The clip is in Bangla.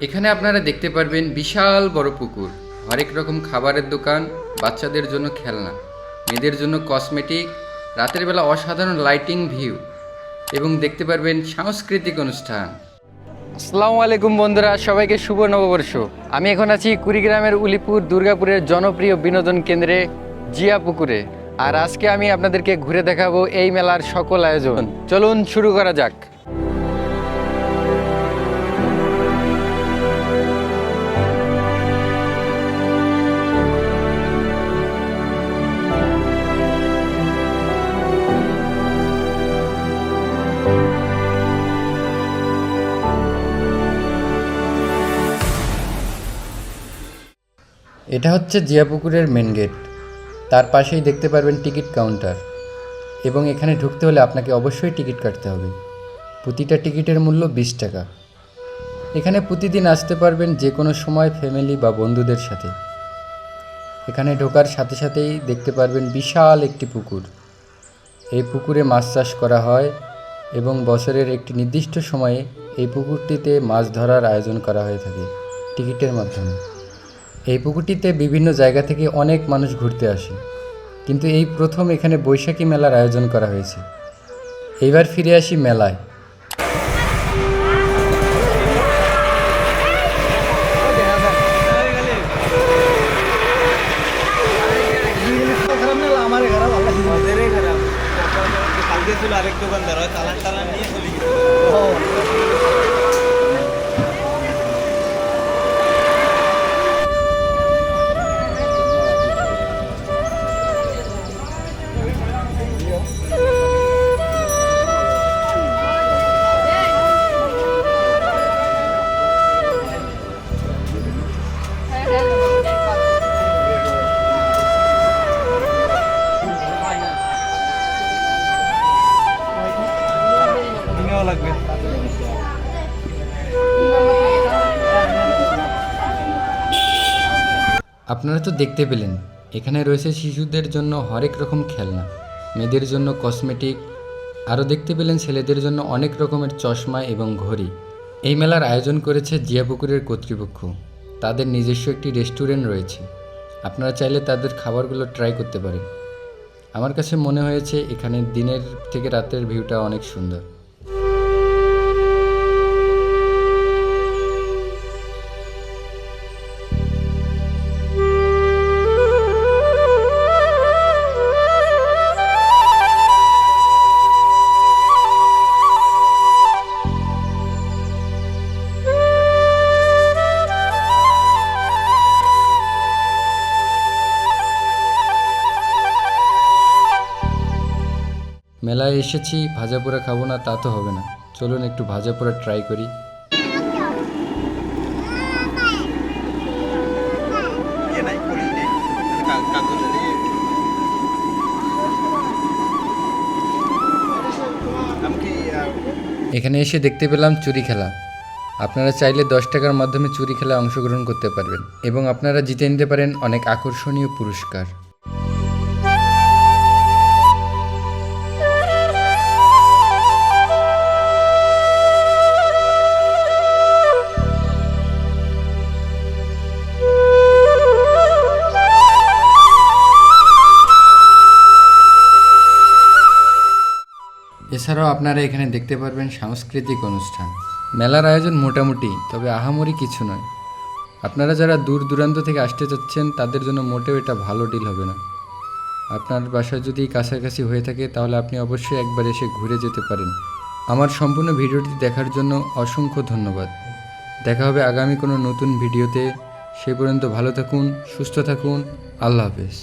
এখানে আপনারা দেখতে পারবেন বিশাল বড় পুকুর, হরেক রকম খাবারের দোকান, বাচ্চাদের জন্য খেলনা, মেয়েদের জন্য কসমেটিক, রাতের বেলা অসাধারণ লাইটিং ভিউ এবং দেখতে পারবেন সাংস্কৃতিক অনুষ্ঠান। আসসালামু আলাইকুম বন্ধুরা, সবাইকে শুভ নববর্ষ। আমি এখন আছি কুড়িগ্রামের উলিপুর দুর্গাপুরের জনপ্রিয় বিনোদন কেন্দ্রে জিয়া পুকুরে। আর আজকে আমি আপনাদেরকে ঘুরে দেখাবো এই মেলার সকল আয়োজন। চলুন শুরু করা যাক। এটা হচ্ছে জিয়াপুকুরের মেন গেট। তার পাশেই দেখতে পারবেন টিকিট কাউন্টার, এবং এখানে ঢুকতে হলে আপনাকে অবশ্যই টিকিট কাটতে হবে। প্রতিটা টিকিটের মূল্য 20 টাকা। এখানে প্রতিদিন আসতে পারবেন যে কোনো সময় ফ্যামিলি বা বন্ধুদের সাথে। এখানে ঢোকার সাথে সাথেই দেখতে পারবেন বিশাল একটি পুকুর। এই পুকুরে মাছ চাষ করা হয় এবং বছরের একটি নির্দিষ্ট সময়ে এই পুকুরটিতে মাছ ধরার আয়োজন করা হয়ে থাকে টিকিটের মাধ্যমে। এই পুকুরটিতে বিভিন্ন জায়গা থেকে অনেক মানুষ ঘুরতে আসে, কিন্তু এই প্রথম এখানে বৈশাখী মেলার আয়োজন করা হয়েছে। এইবার ফিরে আসি মেলায়। আরেক দোকানদার হয় চালান টালান নিয়ে চলে গেছে। লাগবে। আপনারা তো দেখতে পেলেন, এখানে রয়েছে শিশুদের জন্য হরেক রকম খেলনা, মেয়েদের জন্য কসমেটিক, আরও দেখতে পেলেন ছেলেদের জন্য অনেক রকমের চশমা এবং ঘড়ি। এই মেলার আয়োজন করেছে জিয়াপুকুরের কর্তৃপক্ষ। তাদের নিজস্ব একটি রেস্টুরেন্ট রয়েছে। আপনারা চাইলে তাদের খাবারগুলো ট্রাই করতে পারেন। আমার কাছে মনে হয়েছে এখানে দিনের থেকে রাতের ভিউটা অনেক সুন্দর। মেলায় এসেছি, ভাজা পোড়া খাবো না তা তো হবে না। চলুন একটু ভাজা পোড়া ট্রাই করি। এখানে এসে দেখতে পেলাম চুরি খেলা। আপনারা চাইলে 10 টাকার মাধ্যমে চুরি খেলায় অংশগ্রহণ করতে পারবেন এবং আপনারা জিতে নিতে পারেন অনেক আকর্ষণীয় পুরস্কার। এছাড়াও আপনারা এখানে দেখতে পারবেন সাংস্কৃতিক অনুষ্ঠান। মেলার আয়োজন মোটামুটি, তবে আহামরি কিছু নয়। আপনারা যারা দূর দূরান্ত থেকে আসতে চাচ্ছেন তাদের জন্য মোটেও এটা ভালো ডিল হবে না। আপনার বাসা যদি কাছাকাছি হয়ে থাকে তাহলে আপনি অবশ্যই একবার এসে ঘুরে যেতে পারেন। আমার সম্পূর্ণ ভিডিওটি দেখার জন্য অসংখ্য ধন্যবাদ। দেখা হবে আগামী কোনো নতুন ভিডিওতে। সে পর্যন্ত ভালো থাকুন, সুস্থ থাকুন। আল্লাহ হাফেজ।